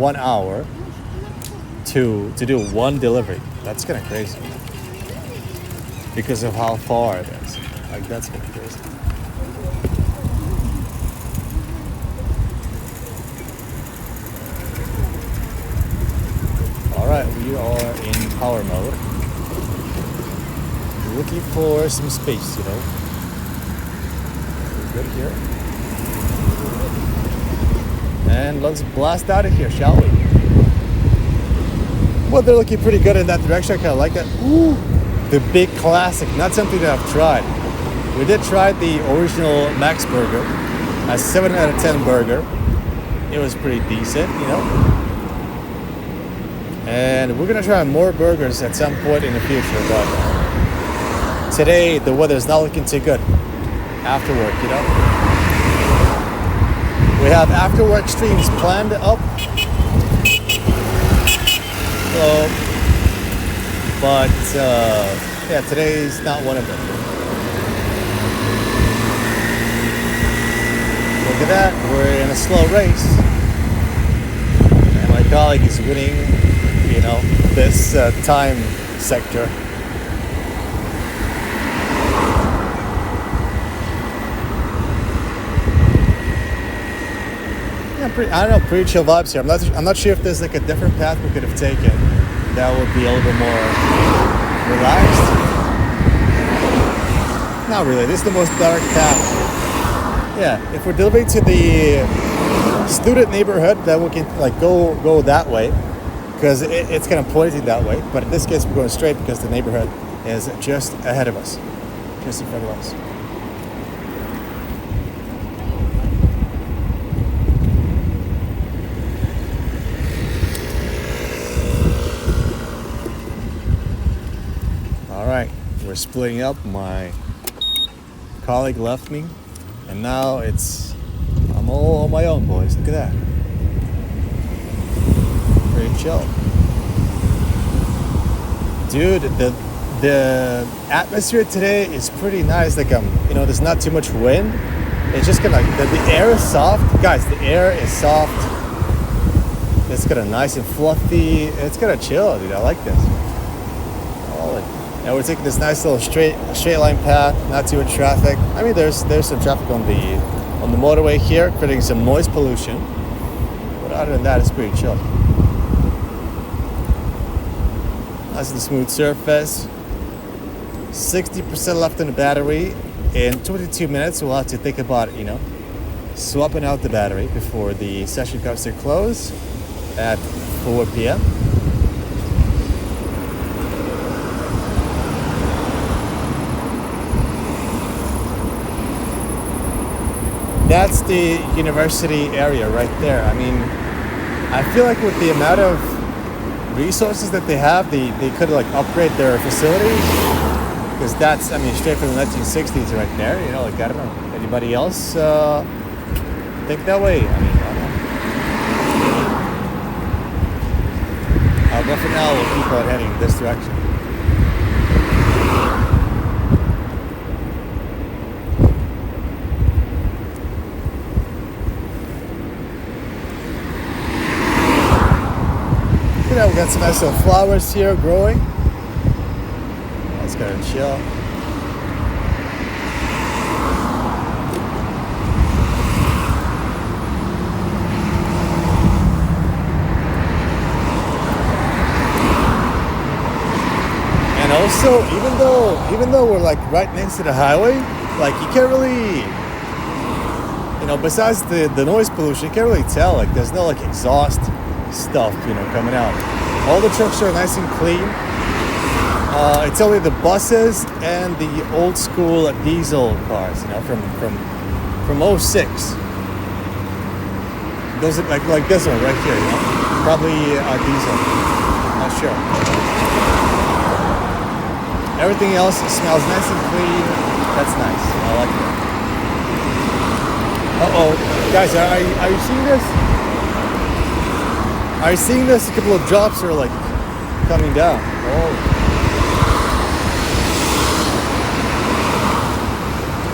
1 hour to do one delivery. That's kind of crazy because of how far it is. Like, that's kind of crazy. All right, we are in power mode. Looking for some space, you know. We're good here. And let's blast out of here, shall we? Well, they're looking pretty good in that direction. I kind of like that. Ooh, the big classic. Not something that I've tried. We did try the original Max Burger, a 7 out of 10 burger. It was pretty decent, you know. And we're gonna try more burgers at some point in the future, but today the weather is not looking too good. After work, you know. We have after work streams planned up. But yeah, today's not one of them. Look at that, we're in a slow race. And my colleague is winning, you know, this time sector. I don't know, pretty chill vibes here. I'm not sure if there's like a different path we could have taken that would be a little bit more relaxed. Not really. This is the most direct path. Yeah, if we're delivering to the student neighborhood, then we can like go that way because it's kind of pointing that way. But in this case, we're going straight because the neighborhood is just ahead of us, just in front of us. We're splitting up. My colleague left me, and now I'm all on my own, boys. Look at that. Very chill, dude. The atmosphere today is pretty nice. Like you know, there's not too much wind. It's just kind of like the air is soft, guys. The air is soft. It's kind of nice and fluffy. It's kind of chill, dude. I like this. And we're taking this nice little straight line path, not too much traffic. I mean, there's some traffic on the motorway here, creating some noise pollution. But other than that, it's pretty chill. Nice and smooth surface. 60% left in the battery. In 22 minutes, we'll have to think about, you know, swapping out the battery before the session comes to close at 4 p.m. That's the university area right there. I mean, I feel like with the amount of resources that they have, they could like upgrade their facilities. Because that's, I mean, straight from the 1960s right there. You know, like, I don't know, anybody else think that way? I mean, I don't know. But for now, we'll keep on heading this direction. You know, we got some nice little flowers here growing. That's kind of chill. And also, even though we're like right next to the highway, like you can't really, you know, besides the noise pollution, you can't really tell. Like there's no like exhaust stuff, you know, coming out. All the trucks are nice and clean. It's only the buses and the old school diesel cars, you know, from '06. Those are like this one right here, you know, probably diesel. Not sure. Everything else smells nice and clean. That's nice. I like that. Uh-oh, guys, are you seeing this? Are you seeing this? A couple of drops are like coming down. Oh.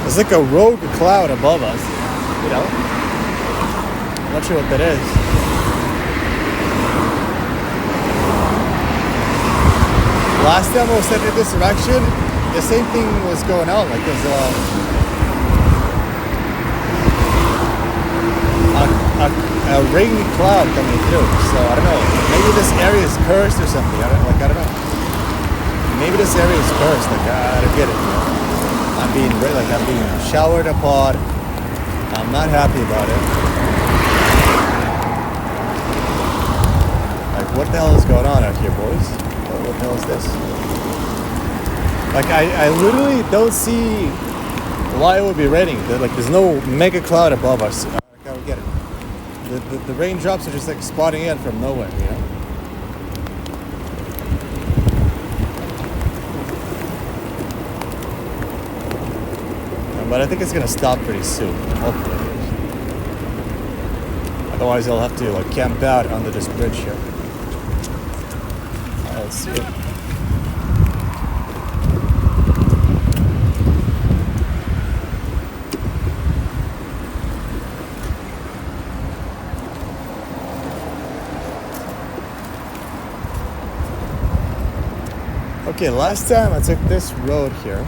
It's like a rogue cloud above us, you know? I'm not sure what that is. last time I was headed in this direction, the same thing was going on. Like there's a rainy cloud coming through. So I don't know. Maybe this area is cursed or something. I don't know. Maybe this area is cursed. Like I don't get it. You know? I'm being showered upon. I'm not happy about it. Like what the hell is going on out here, boys? What the hell is this? Like I literally don't see why it would be raining. Like there's no mega cloud above us. I don't get it. The raindrops are just like spotting in from nowhere, you know? But I think it's gonna stop pretty soon, hopefully. Otherwise I'll have to like camp out under this bridge here. Alright, let's see it. Okay, last time I took this road here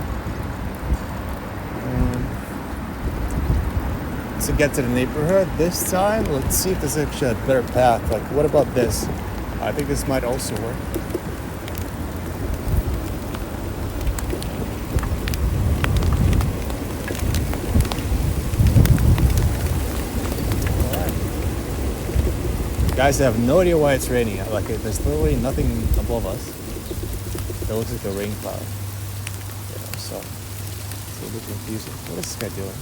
to get to the neighborhood. This time, let's see if there's actually a better path. Like, what about this? I think this might also work. Alright. Guys, I have no idea why it's raining. Like, there's literally nothing above us. It looks like a rain cloud. Yeah, so it's a little bit confusing. What is this guy doing?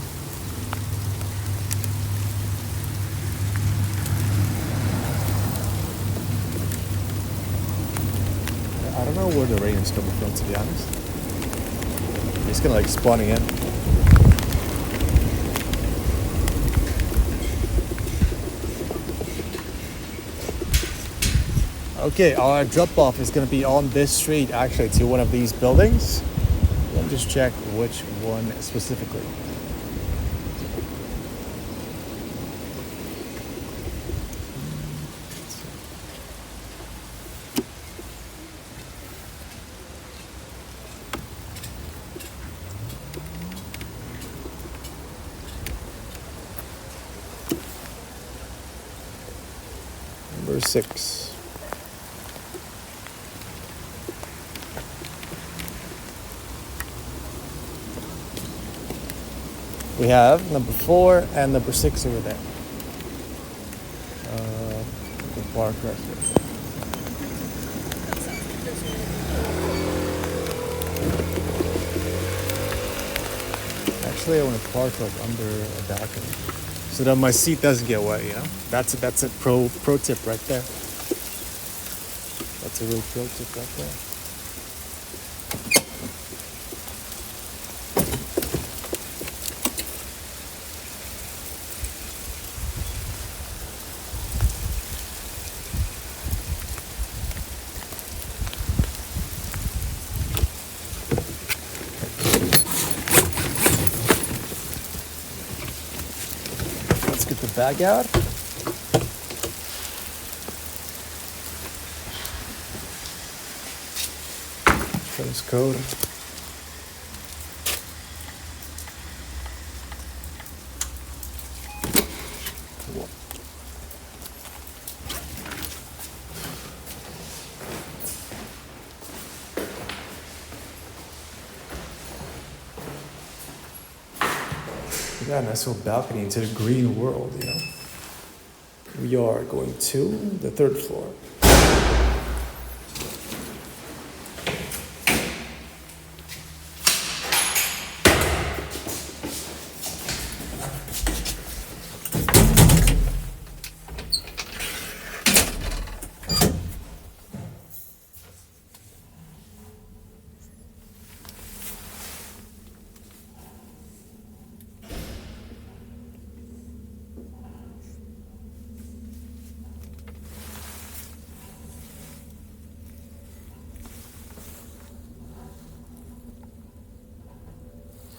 I don't know where the rain is coming from, to be honest. It's kind of like spawning in. Okay, our drop-off is going to be on this street, actually, to one of these buildings. Let me just check which one specifically. Number 6. We have number 4 and number 6 over there. We can park right here. Actually, I want to park like under a balcony, so that my seat doesn't get wet. You know, that's a pro tip right there. That's a real pro tip right there. Get the bag out. Dress code. Yeah, nice little balcony into the green world, you know. We are going to the 3rd floor.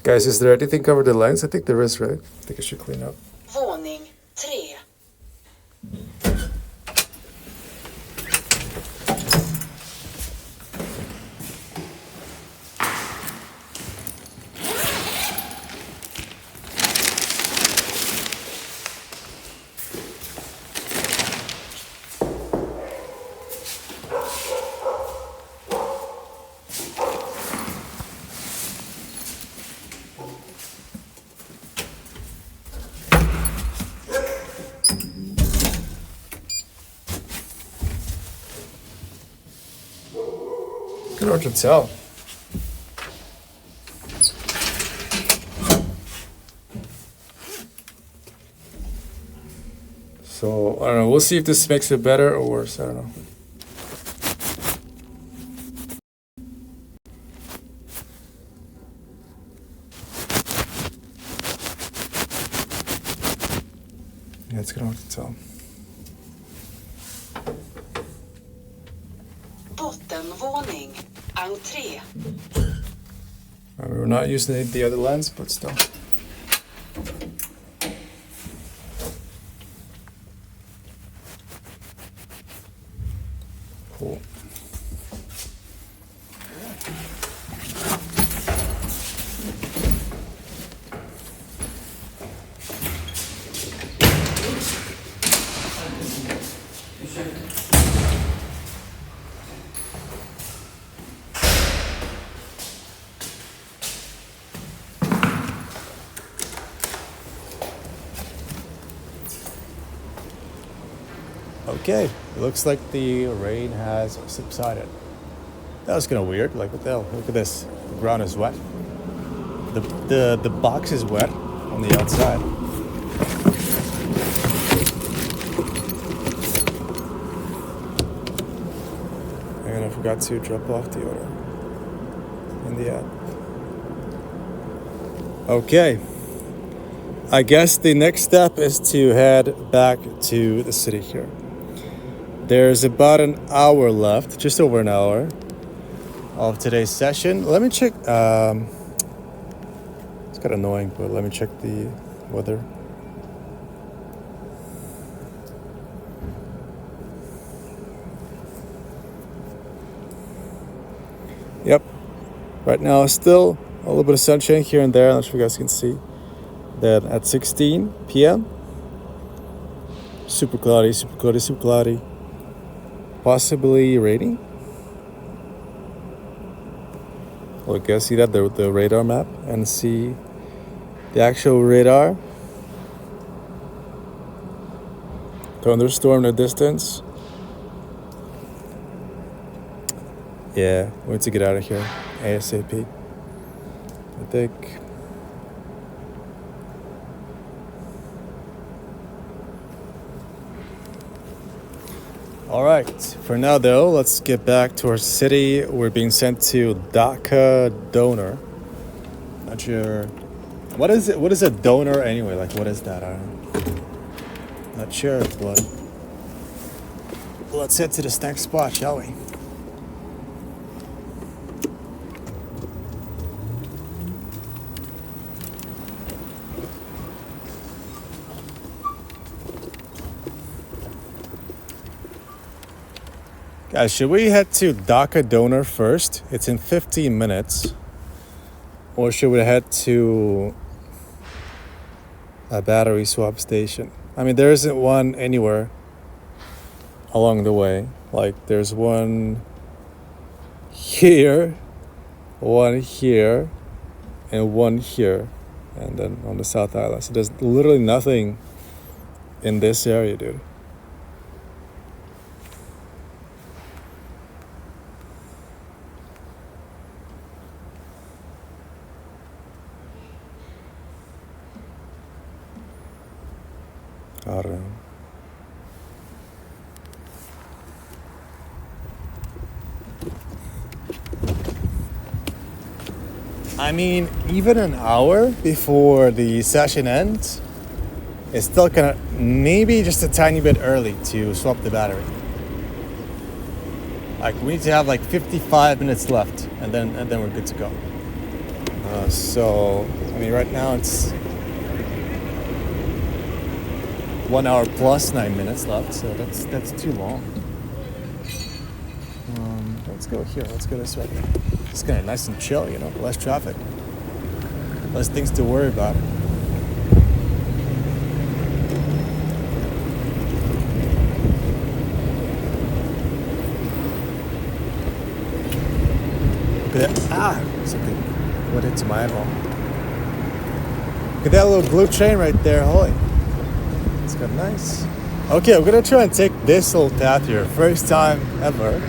Guys, is there anything covered the lens? I think there is, right? I think I should clean up. Våning 3. It's hard to tell. So, I don't know. We'll see if this makes it better or worse. I don't know. Yeah, it's gonna hard to tell. Bottenvåning. Entré. We're not using the other lens, but still. Cool. Okay, it looks like the rain has subsided. That was kind of weird. Like, what the hell? Look at this. The ground is wet. The box is wet on the outside. And I forgot to drop off the order in the ad. Okay. I guess the next step is to head back to the city here. There's about an hour left, just over an hour of today's session. Let me check. It's kind of annoying, but let me check the weather. Yep. Right now, still a little bit of sunshine here and there. I'm not sure if you guys can see. Then at 16 p.m., super cloudy, super cloudy, super cloudy. Possibly raining. Look, guys, see that the radar map and see the actual radar. Thunderstorm in the distance. Yeah, we need to get out of here ASAP. I think. All right, for now though, let's get back to our city. We're being sent to Dhaka donor. Not sure. What is it? What is a donor anyway? Like, what is that? I don't know. Not sure, but let's head to this next spot, shall we? Guys, should we head to Dhaka donor first? It's in 15 minutes. Or should we head to a battery swap station? I mean, there isn't one anywhere along the way. Like, there's one here, and one here, and then on the South Island. So there's literally nothing in this area, dude. I don't know. I mean, even an hour before the session ends, it's still kind of maybe just a tiny bit early to swap the battery. Like, we need to have like 55 minutes left, and then we're good to go. So, I mean, right now it's 1 hour plus 9 minutes left, so that's too long. Let's go here. Let's go this way. It's kind of nice and chill, you know, less traffic, less things to worry about. Look at that. Something went into my eyeball. Look at that little blue train right there. Holy. It's kind of nice. Okay, we're gonna try and take this little path here. First time ever.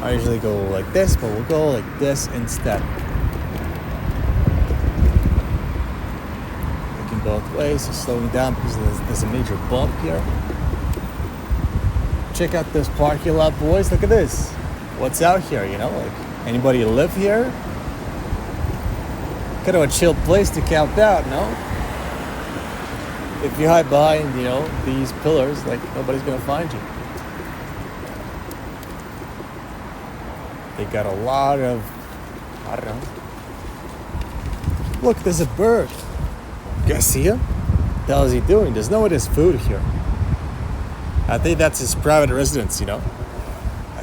I usually go like this, but we'll go like this instead. Looking both ways, so slowing down because there's a major bump here. Check out this parking lot, boys. Look at this. What's out here, you know? Like, anybody live here? Kind of a chill place to camp out, no? If you hide behind, you know, these pillars, like, nobody's gonna find you. They got a lot of, I don't know. Look, there's a bird. You guys see him? What the hell is he doing? There's no one has food here. I think that's his private residence, you know?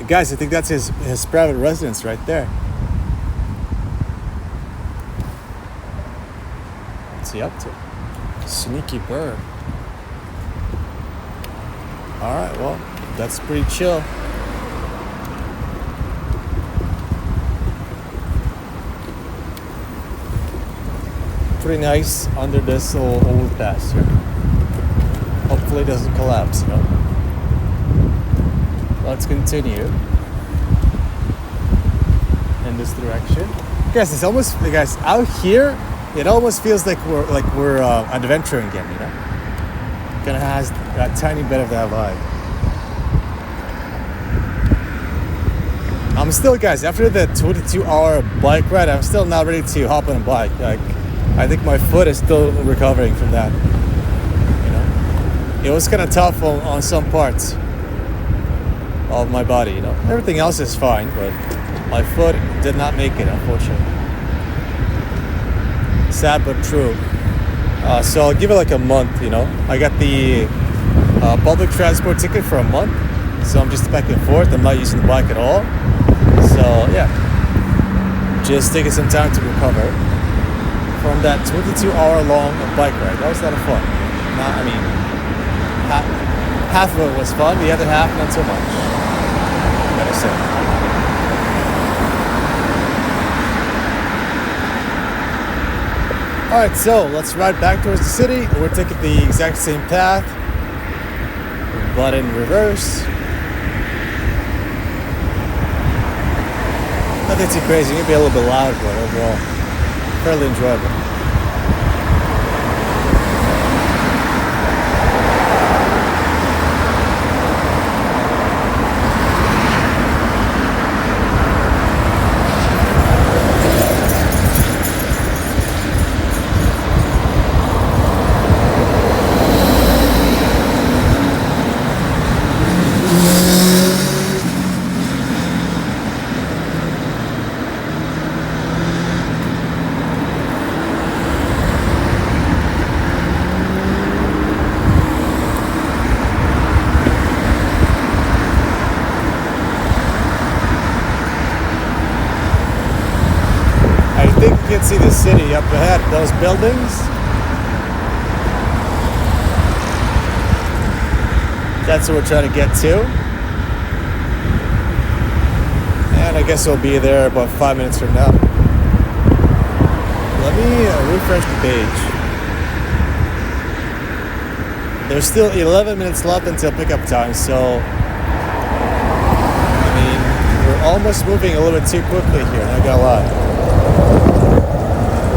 Guys, I think that's his private residence right there. What's he up to? Sneaky bird. Alright, well, that's pretty chill. Pretty nice under this little overpass here. Hopefully it doesn't collapse, you know? Let's continue in this direction. Guys, it's almost, guys, out here, it almost feels like we're adventuring again, you know? Kind of has a tiny bit of that vibe. I'm still, guys, after the 22-hour bike ride, I'm still not ready to hop on a bike. Like, I think my foot is still recovering from that. You know, it was kind of tough on some parts of my body. You know, everything else is fine, but my foot did not make it, unfortunately. Sad but true. So I'll give it like a month. You know, I got the public transport ticket for a month, so I'm just back and forth. I'm not using the bike at all. So yeah, just taking some time to recover from that 22-hour long bike ride. That was a lot of fun. I mean, half of it was fun, the other half not so much, I gotta say. Alright, so let's ride back towards the city. We're taking the exact same path, but in reverse. Nothing too crazy, maybe a little bit loud, but overall fairly enjoyable. You can see the city up ahead, those buildings. That's what we're trying to get to. And I guess we'll be there about 5 minutes from now. Let me refresh the page. There's still 11 minutes left until pickup time, so I mean, we're almost moving a little bit too quickly here, I gotta lie.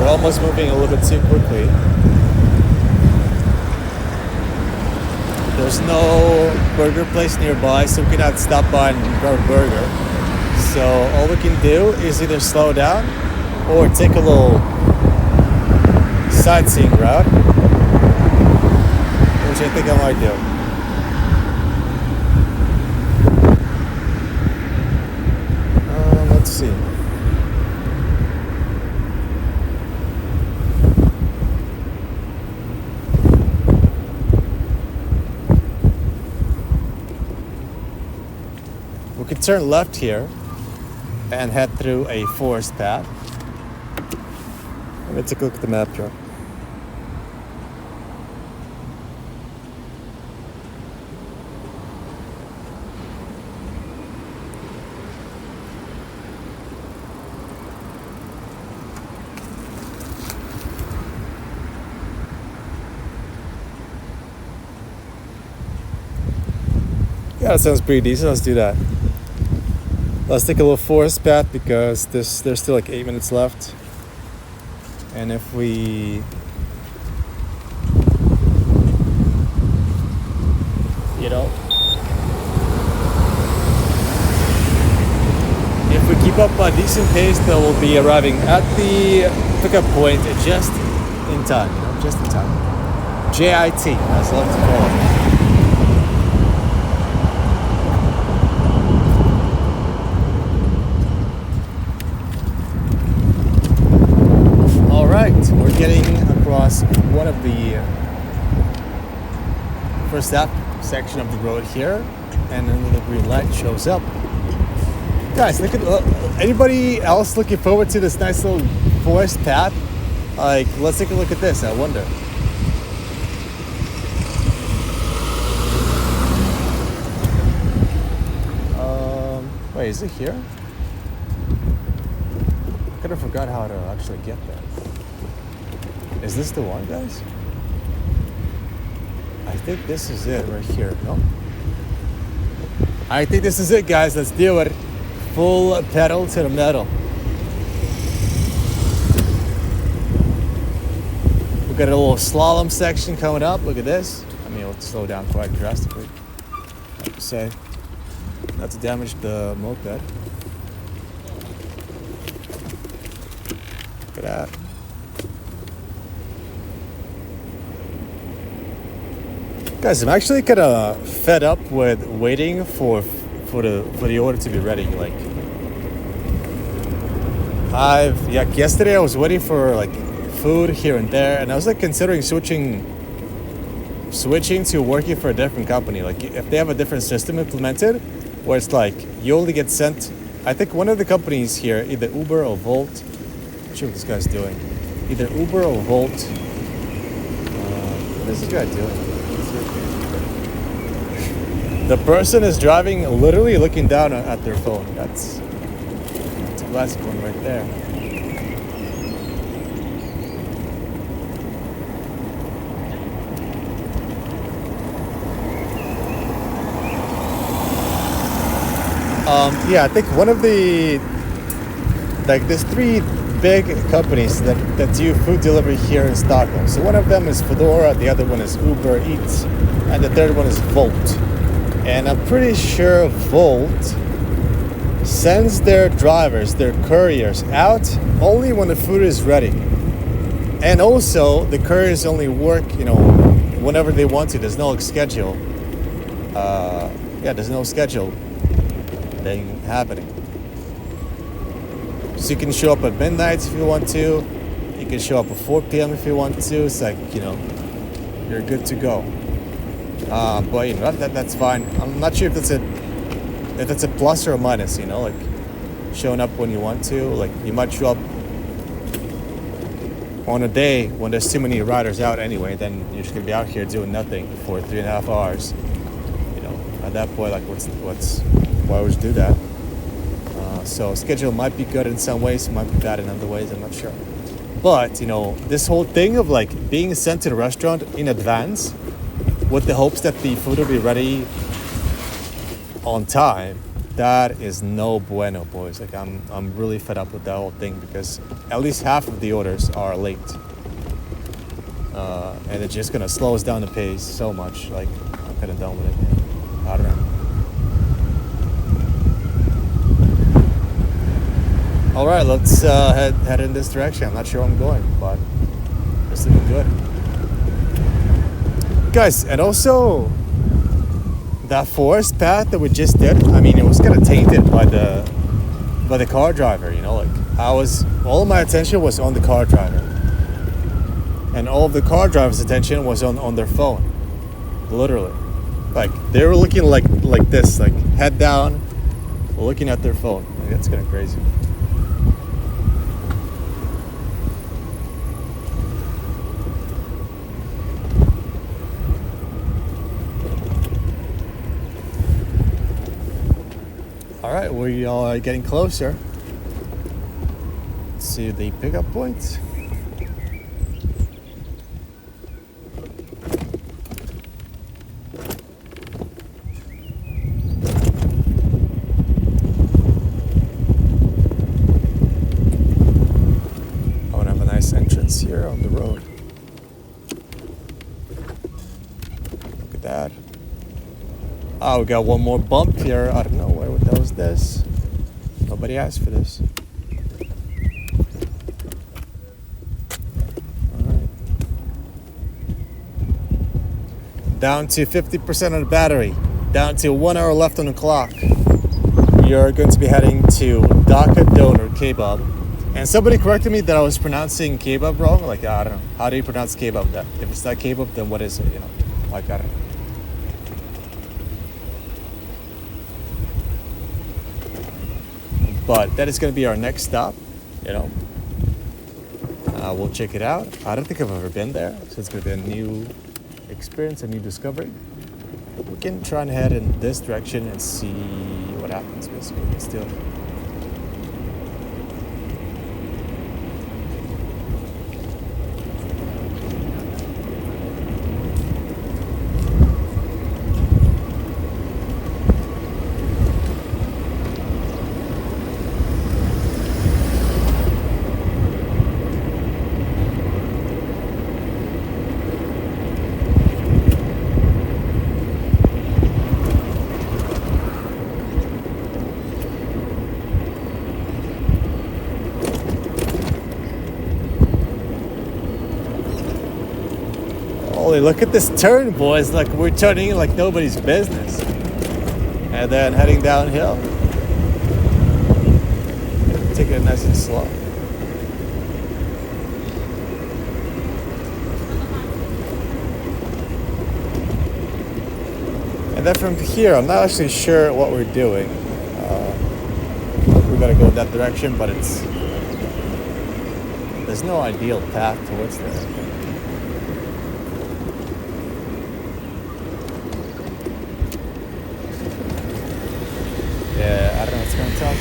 We're almost moving a little bit too quickly. There's no burger place nearby, so we cannot stop by and grab a burger. So all we can do is either slow down or take a little sightseeing route, which I think I might do. Let's see. We could turn left here and head through a forest path. Let me take a look at the map here. Yeah, that sounds pretty decent. Let's do that. Let's take a little forest path because there's still like 8 minutes left. And if we, you know, if we keep up a decent pace, then we'll be arriving at the pickup point just in time, you know, just in time. JIT, as I like to call it. All right, we're getting across one of the first section of the road here, and then the green light shows up. Guys, look at anybody else looking forward to this nice little forest path? Like, let's take a look at this. I wonder. Wait, is it here? I kind of forgot how to actually get there. Is this the one, guys? I think this is it right here, no? I think this is it, guys. Let's do it. Full pedal to the metal. We've got a little slalom section coming up. Look at this. I mean, it'll slow down quite drastically, I have to say. Not to damage the moped. Look at that. Guys, I'm actually kind of fed up with waiting for the order to be ready. Like, yesterday I was waiting for like food here and there, and I was like considering switching to working for a different company. Like, if they have a different system implemented, where it's like you only get sent. I think one of the companies here, either Uber or Volt. I'm not sure what this guy's doing. Either Uber or Volt. What is this guy doing? The person is driving, literally looking down at their phone. That's a classic one right there. I think one of the, like, there's 3 big companies that do food delivery here in Stockholm. So one of them is Foodora, the other one is Uber Eats, and the third one is Volt. And I'm pretty sure Volt sends their drivers, their couriers out only when the food is ready. And also the couriers only work, you know, whenever they want to. There's no schedule. There's no schedule thing happening. So you can show up at midnight if you want to. You can show up at 4 p.m. if you want to. It's like, you know, you're good to go. But you know, that's fine. I'm not sure if it's a plus or a minus, you know, like showing up when you want to. Like, you might show up on a day when there's too many riders out anyway, then you're just gonna be out here doing nothing for 3.5 hours. You know, at that point, like, why would you do that? So schedule might be good in some ways, might be bad in other ways, I'm not sure. But, you know, this whole thing of like being sent to the restaurant in advance with the hopes that the food will be ready on time, that is no bueno, boys. Like, I'm really fed up with that whole thing because at least half of the orders are late. And it's just gonna slow us down the pace so much. Like, I'm kind of done with it, man. I don't know. All right, let's head in this direction. I'm not sure where I'm going, but it's looking good. Guys, and also that forest path that we just did, I mean, it was kind of tainted by the car driver, you know, like all of my attention was on the car driver. And all of the car driver's attention was on their phone. Literally. Like, they were looking like this, like head down, looking at their phone. Like, that's kind of crazy. All right, we are getting closer to the pickup point. road. Look at that. Oh, we got one more bump here out of nowhere. What the hell is this? Nobody asked for this. Alright. Down to 50% of the battery. Down to 1 hour left on the clock. You're going to be heading to Dhaka Doner Kebab. And somebody corrected me that I was pronouncing kebab wrong. Like, I don't know. How do you pronounce kebab then? If it's not kebab, then what is it? You know, like, I don't know. But that is going to be our next stop, you know. We'll check it out. I don't think I've ever been there, so it's going to be a new experience, a new discovery. We can try and head in this direction and see what happens, basically. Let's do it. Holy, look at this turn, boys. Like, we're turning like nobody's business. And then heading downhill. Taking it nice and slow. And then from here, I'm not actually sure what we're doing. We gotta go in that direction, but there's no ideal path towards there. Yeah, I don't know what's going to tell.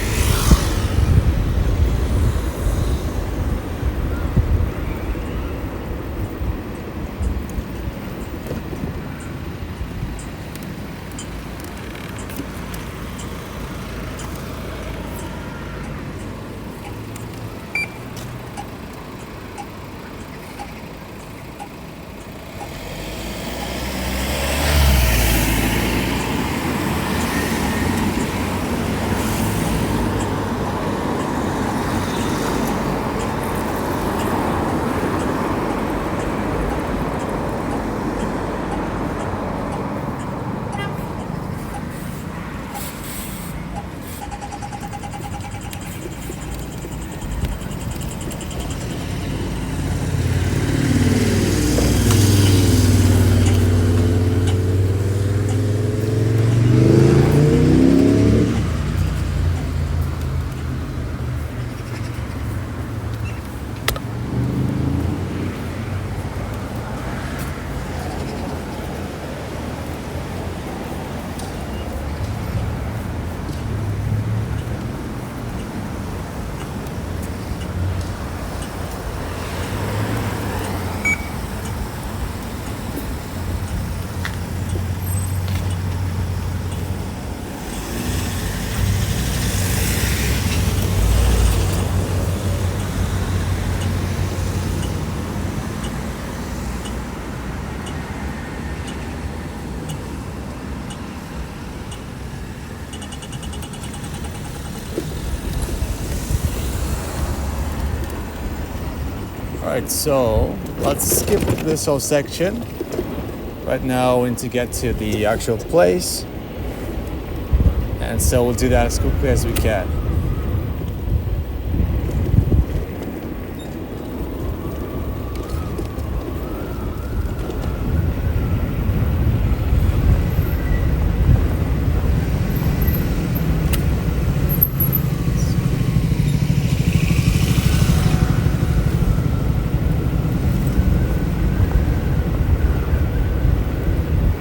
Alright, so let's skip this whole section. Right now we need to get to the actual place. And so we'll do that as quickly as we can.